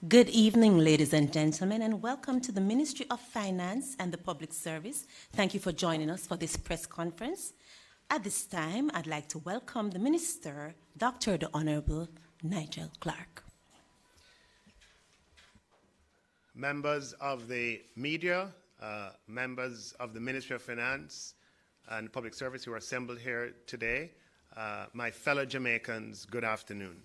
Good evening, ladies and gentlemen, and welcome to the Ministry of Finance and the Public Service. Thank you for joining us for this press conference. At this time, I'd like to welcome the Minister, Dr. the Honorable Nigel Clarke. Members of the media, members of the Ministry of Finance and Public Service who are assembled here today, my fellow Jamaicans, good afternoon.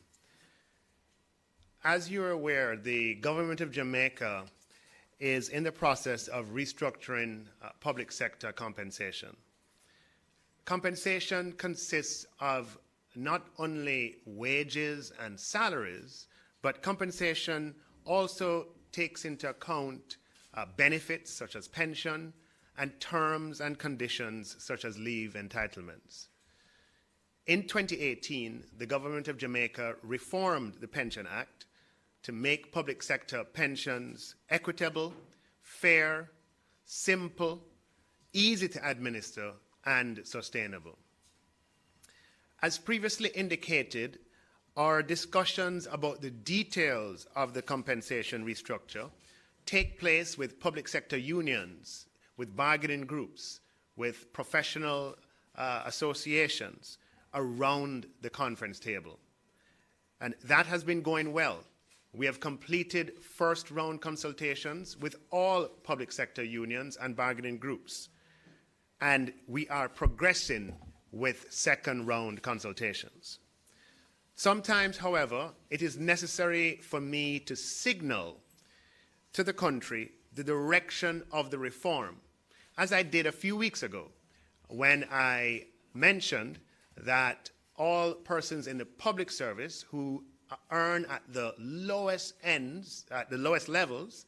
As you are aware, the government of Jamaica is in the process of restructuring public sector compensation. Compensation consists of not only wages and salaries, but compensation also takes into account benefits such as pension and terms and conditions such as leave entitlements. In 2018, the government of Jamaica reformed the Pension Act to make public sector pensions equitable, fair, simple, easy to administer, and sustainable. As previously indicated, our discussions about the details of the compensation restructure take place with public sector unions, with bargaining groups, with professional associations around the conference table. And that has been going well. We have completed first round consultations with all public sector unions and bargaining groups. And we are progressing with second round consultations. Sometimes, however, it is necessary for me to signal to the country the direction of the reform, as I did a few weeks ago when I mentioned that all persons in the public service who earn at the lowest ends, at the lowest levels,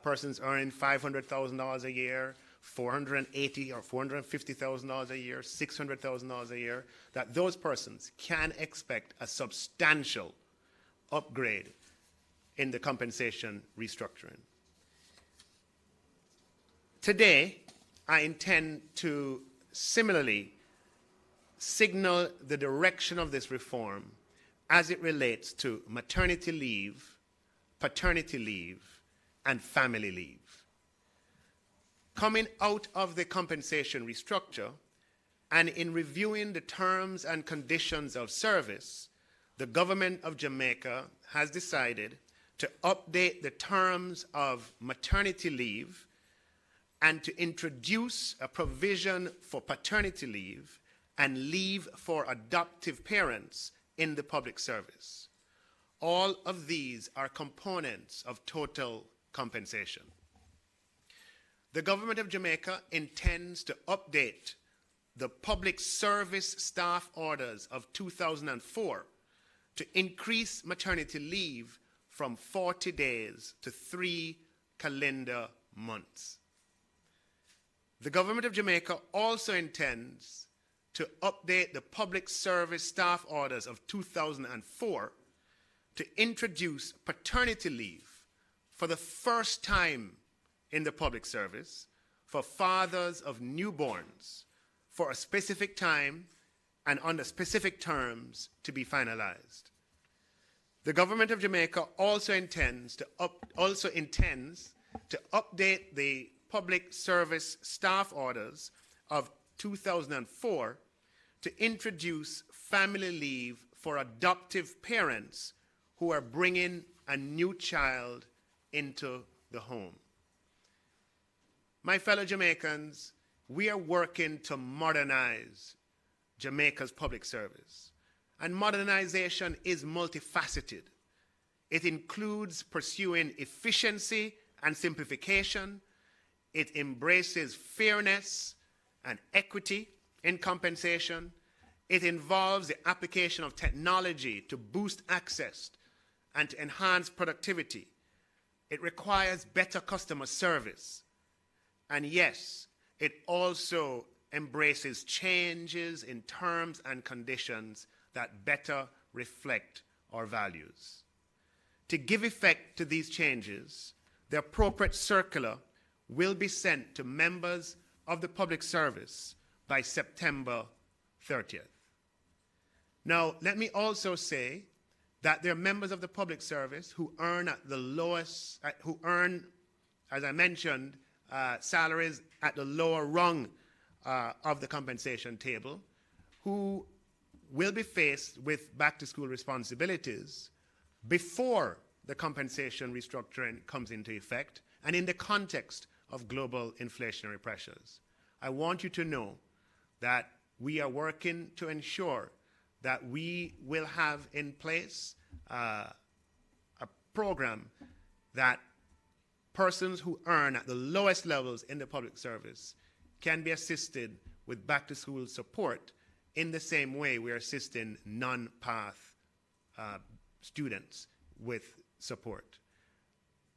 persons earning $500,000 a year, $480,000 or $450,000 a year, $600,000 a year, that those persons can expect a substantial upgrade in the compensation restructuring. Today, I intend to similarly signal the direction of this reform as it relates to maternity leave, paternity leave, and family leave. Coming out of the compensation restructure and in reviewing the terms and conditions of service, the government of Jamaica has decided to update the terms of maternity leave and to introduce a provision for paternity leave and leave for adoptive parents in the public service. All of these are components of total compensation. The government of Jamaica intends to update the public service staff orders of 2004 to increase maternity leave from 40 days to 3 calendar months. The government of Jamaica also intends to update the public service staff orders of 2004 to introduce paternity leave for the first time in the public service for fathers of newborns for a specific time and under specific terms to be finalized. The government of Jamaica also intends to update the public service staff orders of 2004 to introduce family leave for adoptive parents who are bringing a new child into the home. My fellow Jamaicans, we are working to modernize Jamaica's public service. And modernization is multifaceted. It includes pursuing efficiency and simplification. It embraces fairness and equity in compensation. It involves the application of technology to boost access and to enhance productivity. It requires better customer service. And yes, it also embraces changes in terms and conditions that better reflect our values. To give effect to these changes, the appropriate circular will be sent to members of the public service by September 30th. Now, let me also say that they're members of the public service who earn at the lowest, who earn, as I mentioned, salaries at the lower rung of the compensation table, who will be faced with back-to-school responsibilities before the compensation restructuring comes into effect and in the context of global inflationary pressures. I want you to know that we are working to ensure that we will have in place a program that persons who earn at the lowest levels in the public service can be assisted with back-to-school support in the same way we are assisting non-path students with support.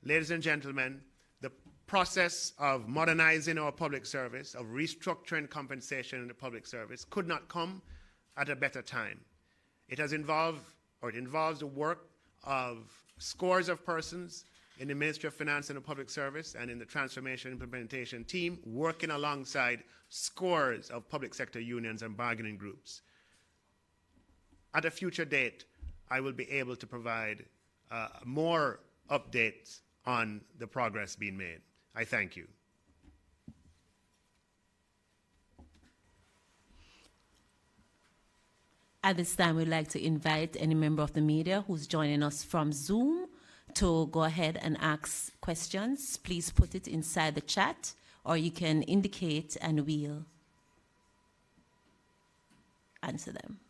Ladies and gentlemen, the process of modernizing our public service, of restructuring compensation in the public service, could not come at a better time. It involves the work of scores of persons in the Ministry of Finance and the Public Service and in the Transformation Implementation Team, working alongside scores of public sector unions and bargaining groups. At a future date, I will be able to provide more updates on the progress being made. I thank you. At this time, we'd like to invite any member of the media who's joining us from Zoom to go ahead and ask questions. Please put it inside the chat, or you can indicate and we'll answer them.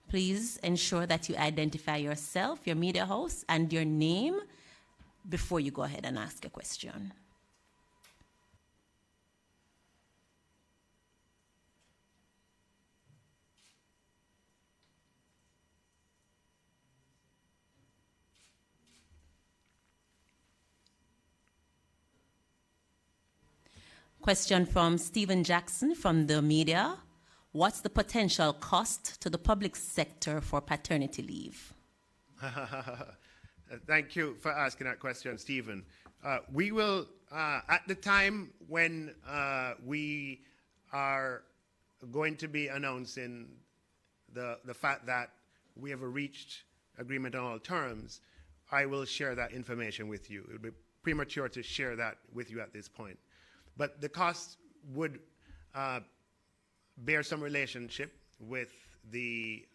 Please ensure that you identify yourself, your media host, and your name before you go ahead and ask a question. Question from Stephen Jackson from the media. What's the potential cost to the public sector for paternity leave? Thank you for asking that question, Stephen. We will, at the time when we are going to be announcing the fact that we have reached agreement on all terms, I will share that information with you. It would be premature to share that with you at this point. But the cost would bear some relationship with the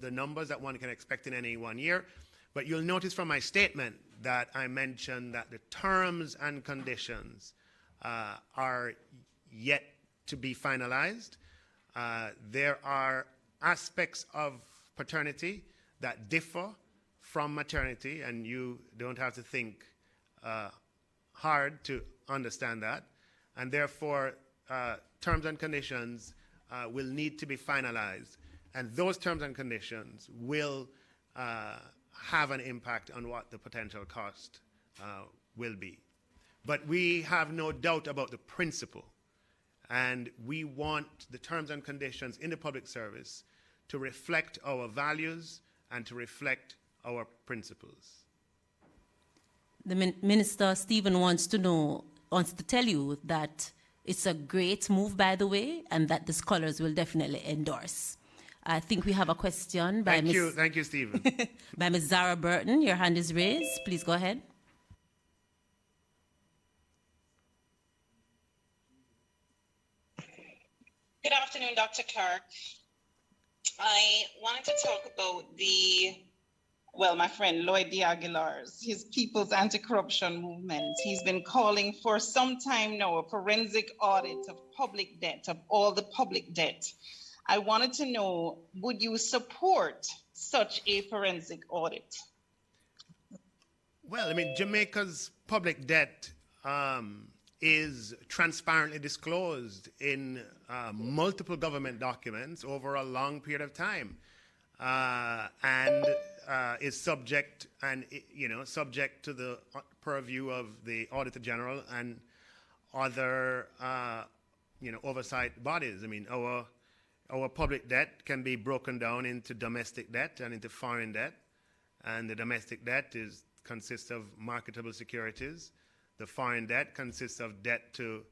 numbers that one can expect in any one year. But you'll notice from my statement that I mentioned that the terms and conditions are yet to be finalized. There are aspects of paternity that differ from maternity, and you don't have to think hard to understand that, and therefore terms and conditions will need to be finalized, and those terms and conditions will have an impact on what the potential cost will be. But we have no doubt about the principle, and we want the terms and conditions in the public service to reflect our values and to reflect our principles. The Minister, Stephen, wants to tell you that it's a great move, by the way, and that the scholars will definitely endorse. I think we have a question by Thank you, Stephen. by Ms. Zahra Burton. Your hand is raised. Please go ahead. Good afternoon, Dr. Clarke. I wanted to talk about my friend Lloyd D. Aguilar's, his People's Anti-Corruption Movement. He's been calling for some time now a forensic audit of public debt, of all the public debt. I wanted to know, would you support such a forensic audit? Well, I mean, Jamaica's public debt is transparently disclosed in multiple government documents over a long period of time, and is subject to the purview of the Auditor General and other oversight bodies. I mean, our public debt can be broken down into domestic debt and into foreign debt, and the domestic debt consists of marketable securities. The foreign debt consists of debt to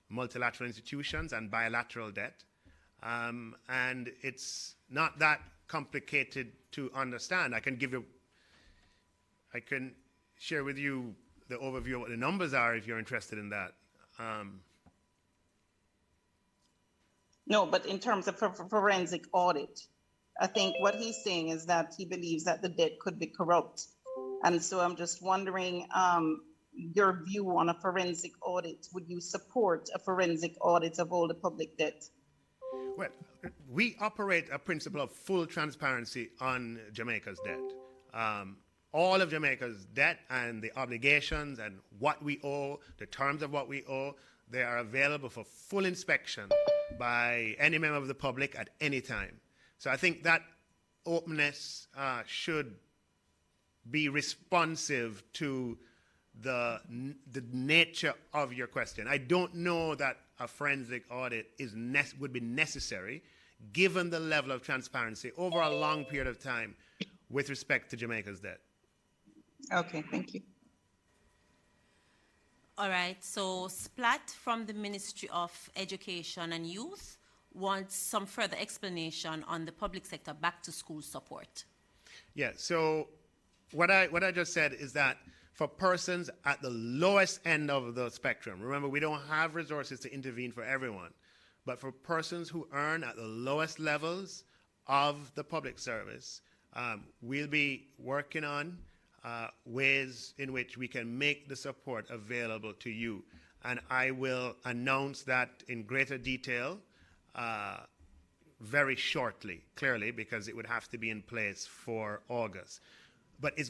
multilateral institutions and bilateral debt. And it's not that complicated to understand. I can share with you the overview of what the numbers are if you're interested in that. No, but in terms of forensic audit, I think what he's saying is that he believes that the debt could be corrupt. And so I'm just wondering your view on a forensic audit. Would you support a forensic audit of all the public debt? Well, we operate a principle of full transparency on Jamaica's debt. All of Jamaica's debt and the obligations and what we owe, the terms of what we owe, they are available for full inspection by any member of the public at any time. So I think that openness should be responsive to the nature of your question. I don't know that a forensic audit would be necessary given the level of transparency over a long period of time with respect to Jamaica's debt. Okay, thank you. All right, so Splat from the Ministry of Education and Youth wants some further explanation on the public sector back-to-school support. Yeah, so what I just said is that for persons at the lowest end of the spectrum, remember, we don't have resources to intervene for everyone, but for persons who earn at the lowest levels of the public service, we'll be working on ways in which we can make the support available to you. And I will announce that in greater detail very shortly, clearly, because it would have to be in place for August. But it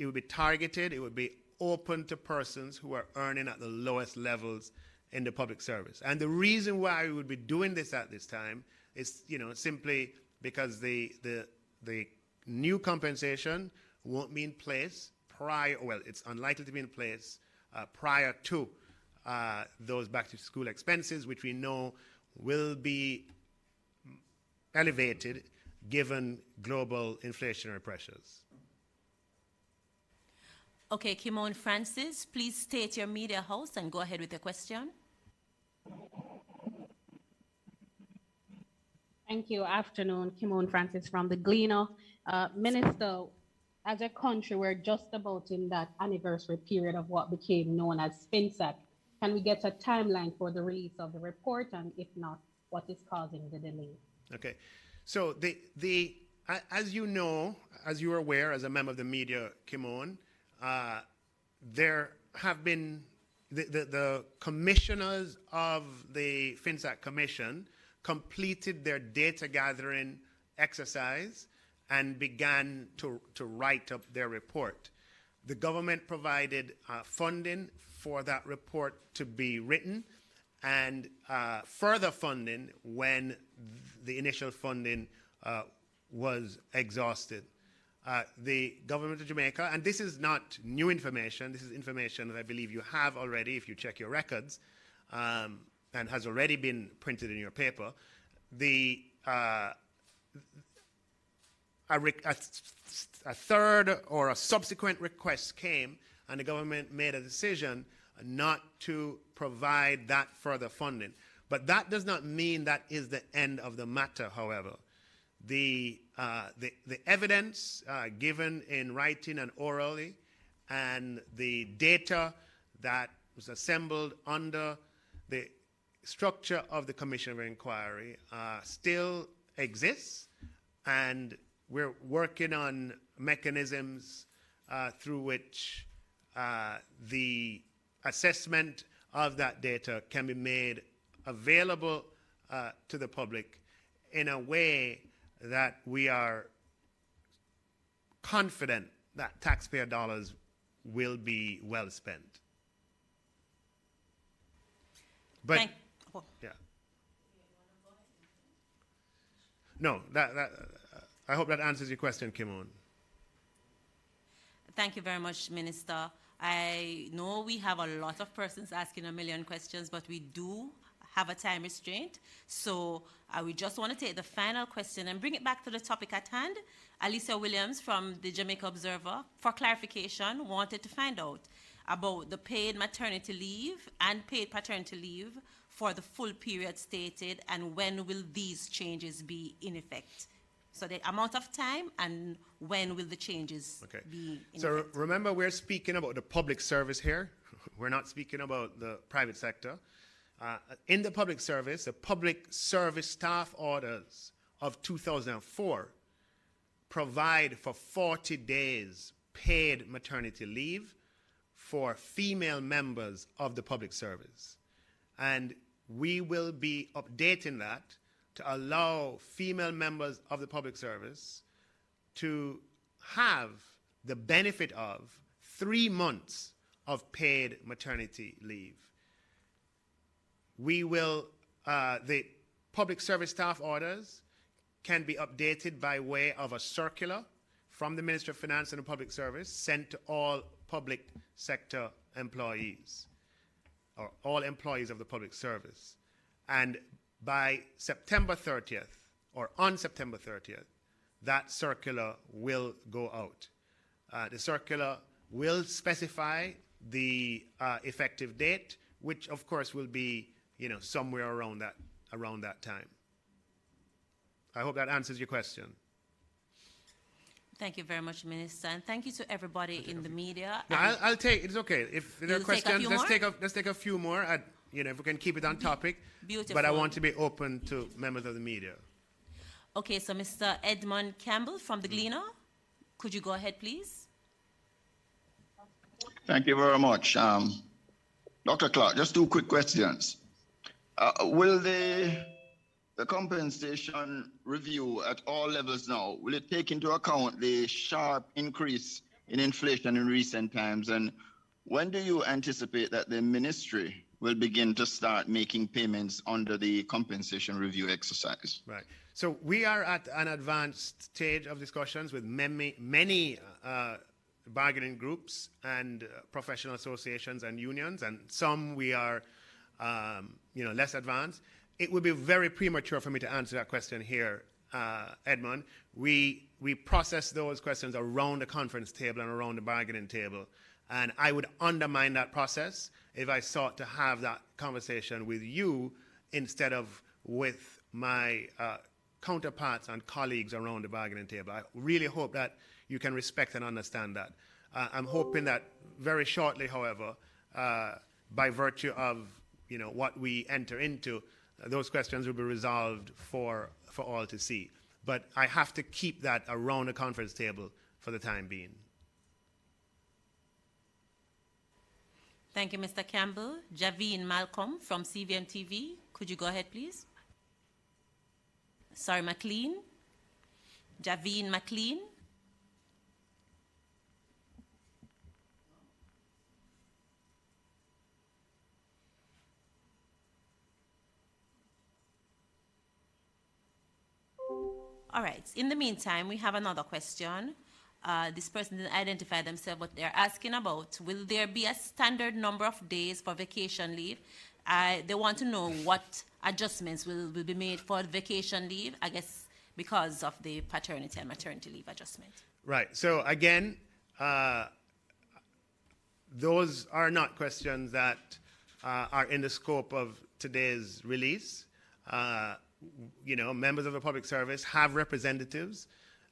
will be targeted, it would be open to persons who are earning at the lowest levels in the public service. And the reason why we would be doing this at this time is, simply because the new compensation won't be in place it's unlikely to be in place prior to those back-to-school expenses, which we know will be elevated given global inflationary pressures. Okay, Kimone Francis, please state your media house and go ahead with your question. Thank you. Afternoon, Kimone Francis from the Gleaner. Minister, as a country, we're just about in that anniversary period of what became known as FinSAC. Can we get a timeline for the release of the report? And if not, what is causing the delay? Okay. So as you know, as you are aware as a member of the media, Kimone, there have been the commissioners of the FinSAC Commission completed their data gathering exercise and began to write up their report. The government provided funding for that report to be written and further funding when the initial funding was exhausted. The government of Jamaica, and this is not new information, this is information that I believe you have already if you check your records, and has already been printed in your paper. A third or a subsequent request came, and the government made a decision not to provide that further funding. But that does not mean that is the end of the matter, however. The evidence given in writing and orally and the data that was assembled under the structure of the Commission of Inquiry still exists, and we're working on mechanisms through which the assessment of that data can be made available to the public in a way that we are confident that taxpayer dollars will be well spent. But yeah. No, I hope that answers your question, Kimone. Thank you very much, Minister. I know we have a lot of persons asking a million questions, but we do have a time restraint. So we just want to take the final question and bring it back to the topic at hand. Alicia Williams from the Jamaica Observer, for clarification, wanted to find out about the paid maternity leave and paid paternity leave for the full period stated, and when will these changes be in effect? So the amount of time and when will the changes be in So effect? remember, we're speaking about the public service here. We're not speaking about the private sector. In the public service, the public service staff orders of 2004 provide for 40 days paid maternity leave for female members of the public service. And we will be updating that to allow female members of the public service to have the benefit of 3 months of paid maternity leave. We will, the public service staff orders can be updated by way of a circular from the Ministry of Finance and the Public Service sent to all public sector employees, or all employees of the public service. And by September 30th, or on September 30th, that circular will go out. The circular will specify the effective date, which of course will be, somewhere around that time. I hope that answers your question. Thank you very much, Minister, and thank you to everybody in the media. No, I'll take. It's okay. If there are questions, let's take a few more. If we can keep it on topic. Beautiful. But I want to be open to members of the media. Okay, so Mr. Edmond Campb from the Gleaner, could you go ahead, please? Thank you very much. Dr. Clarke, just 2 quick questions. Will the compensation review at all levels now, will it take into account the sharp increase in inflation in recent times? And when do you anticipate that the ministry will begin to start making payments under the compensation review exercise? Right. So we are at an advanced stage of discussions with many bargaining groups and professional associations and unions, and some we are, less advanced. It would be very premature for me to answer that question here, Edmond. We process those questions around the conference table and around the bargaining table, and I would undermine that process if I sought to have that conversation with you instead of with my counterparts and colleagues around the bargaining table. I really hope that you can respect and understand that. I'm hoping that very shortly, however, by virtue of what we enter into, those questions will be resolved for all to see. But I have to keep that around the conference table for the time being. Thank you, Mr. Campbell. Javine Malcolm from CVM TV, could you go ahead, please? Sorry, McLean. Javine McLean. All right. In the meantime, we have another question. This person didn't identify themselves, but they're asking about, will there be a standard number of days for vacation leave? They want to know what adjustments will be made for vacation leave, I guess, because of the paternity and maternity leave adjustment. Right. So again, those are not questions that are in the scope of today's release. Members of the public service have representatives,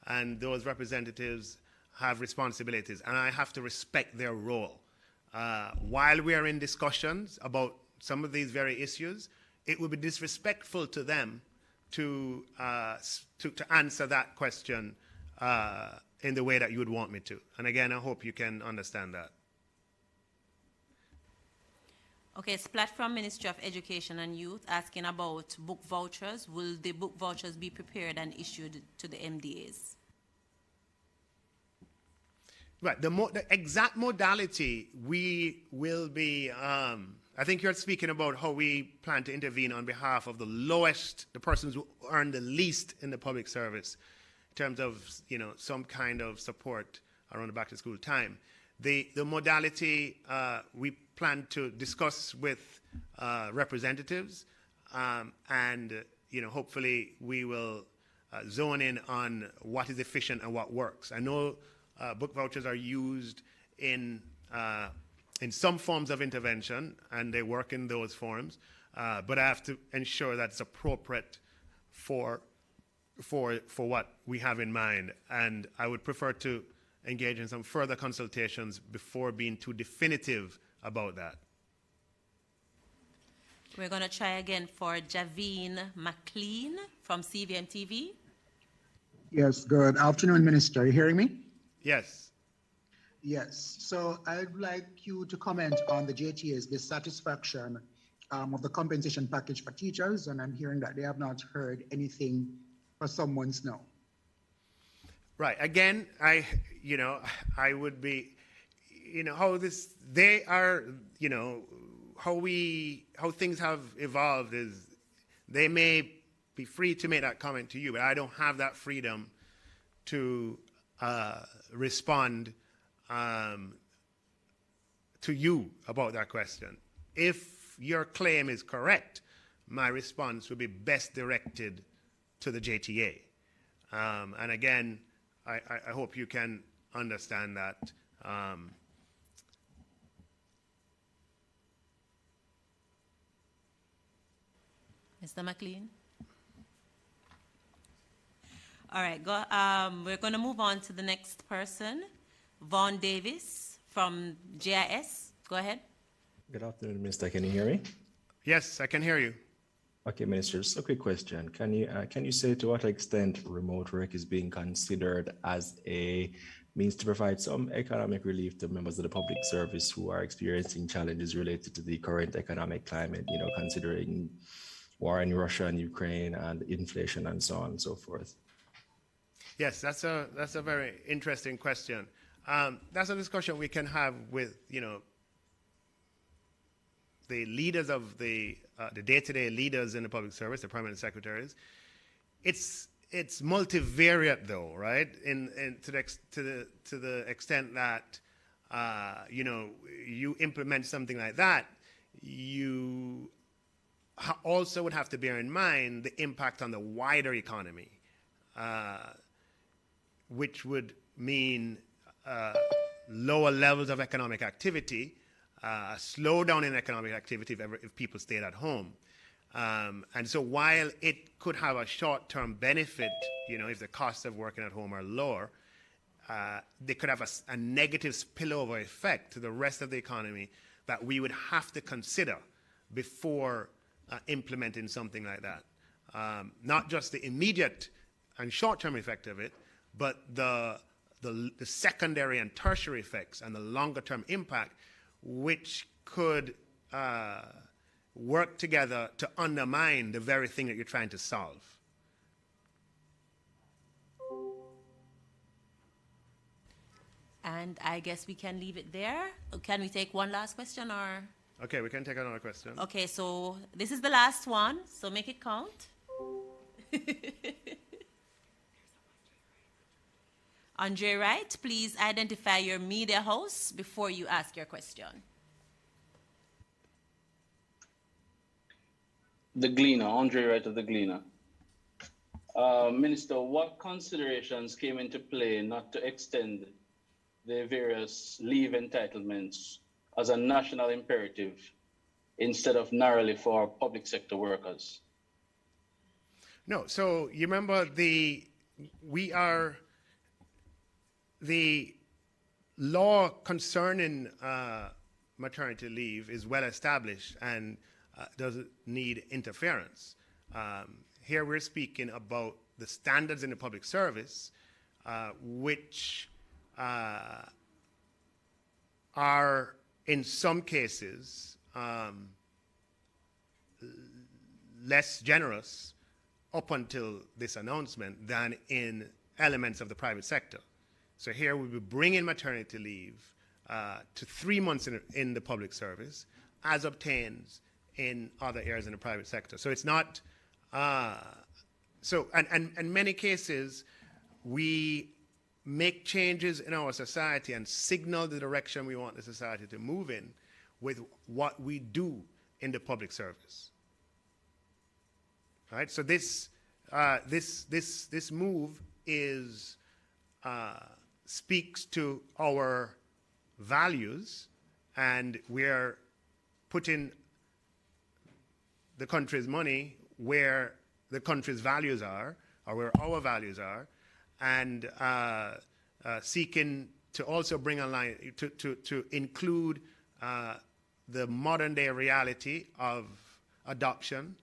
and those representatives have responsibilities, and I have to respect their role. While we are in discussions about some of these very issues, it would be disrespectful to them to answer that question in the way that you would want me to. And again, I hope you can understand that. Okay, Splat from Ministry of Education and Youth asking about book vouchers. Will the book vouchers be prepared and issued to the MDAs? Right, the exact modality we will be, I think you're speaking about how we plan to intervene on behalf of the persons who earn the least in the public service in terms of, some kind of support around the back to school time. The modality we plan to discuss with representatives, and hopefully we will zone in on what is efficient and what works. I know book vouchers are used in some forms of intervention, and they work in those forms. but I have to ensure that it's appropriate for what we have in mind. And I would prefer to engage in some further consultations before being too definitive about that. We're going to try again for Javine McLean from CVM TV. Yes, good afternoon, Minister. Are you hearing me? Yes. Yes. So I'd like you to comment on the JTA's dissatisfaction of the compensation package for teachers, and I'm hearing that they have not heard anything for some months now. Right. Again, I would be, how things have evolved is they may be free to make that comment to you, but I don't have that freedom to respond to you about that question. If your claim is correct, my response would be best directed to the JTA. And again, I hope you can understand that. Mr. McLean? All right, we're going to move on to the next person, Vaughn Davis from GIS. Go ahead. Good afternoon, Minister. Can you hear me? Yes, I can hear you. Okay, Minister, just a quick question. Can you say to what extent remote work is being considered as a means to provide some economic relief to members of the public service who are experiencing challenges related to the current economic climate, considering war in Russia and Ukraine and inflation and so on and so forth? Yes, that's a very interesting question. That's a discussion we can have with, the leaders of the day-to-day leaders in the public service, the permanent secretaries. It's multivariate, though, right? To the extent that you implement something like that, you also would have to bear in mind the impact on the wider economy, which would mean lower levels of economic activity, a slowdown in economic activity if people stayed at home. And so while it could have a short-term benefit, if the costs of working at home are lower, they could have a negative spillover effect to the rest of the economy that we would have to consider before implementing something like that. Not just the immediate and short-term effect of it, but the secondary and tertiary effects and the longer-term impact, which could work together to undermine the very thing that you're trying to solve. And I guess we can leave it there. Can we take one last question or? Okay, we can take another question. Okay, so this is the last one, so make it count. Andre Wright, please identify your media host before you ask your question. The Gleaner, Andre Wright of The Gleaner. Minister, what considerations came into play not to extend the various leave entitlements as a national imperative instead of narrowly for public sector workers? No, so you remember the law concerning maternity leave is well established and doesn't need interference. Here we're speaking about the standards in the public service, which are in some cases less generous up until this announcement than in elements of the private sector. So here we will bring in maternity leave to 3 months in the public service as obtains in other areas in the private sector. So it's not, and in many cases, we make changes in our society and signal the direction we want the society to move in with what we do in the public service. All right, so this move is speaks to our values, and we're putting the country's money where the country's values are, or where our values are, and seeking to also bring online, to include the modern day reality of adoption,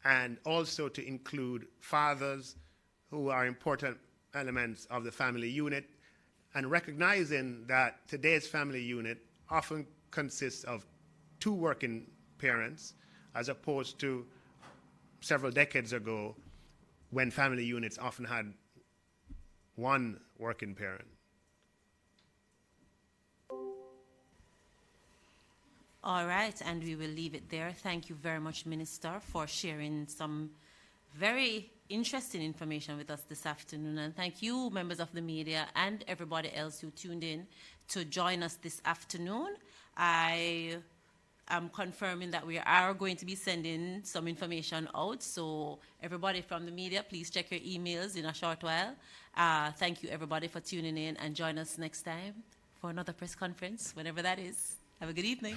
and also to include fathers who are important elements of the family unit, and recognizing that today's family unit often consists of 2 working parents, as opposed to several decades ago when family units often had 1 working parent. All right, and we will leave it there. Thank you very much, Minister, for sharing some very interesting information with us this afternoon. And thank you, members of the media, and everybody else who tuned in to join us this afternoon. I am confirming that we are going to be sending some information out. So everybody from the media, please check your emails in a short while. Thank you, everybody, for tuning in, and join us next time for another press conference, whenever that is. Have a good evening.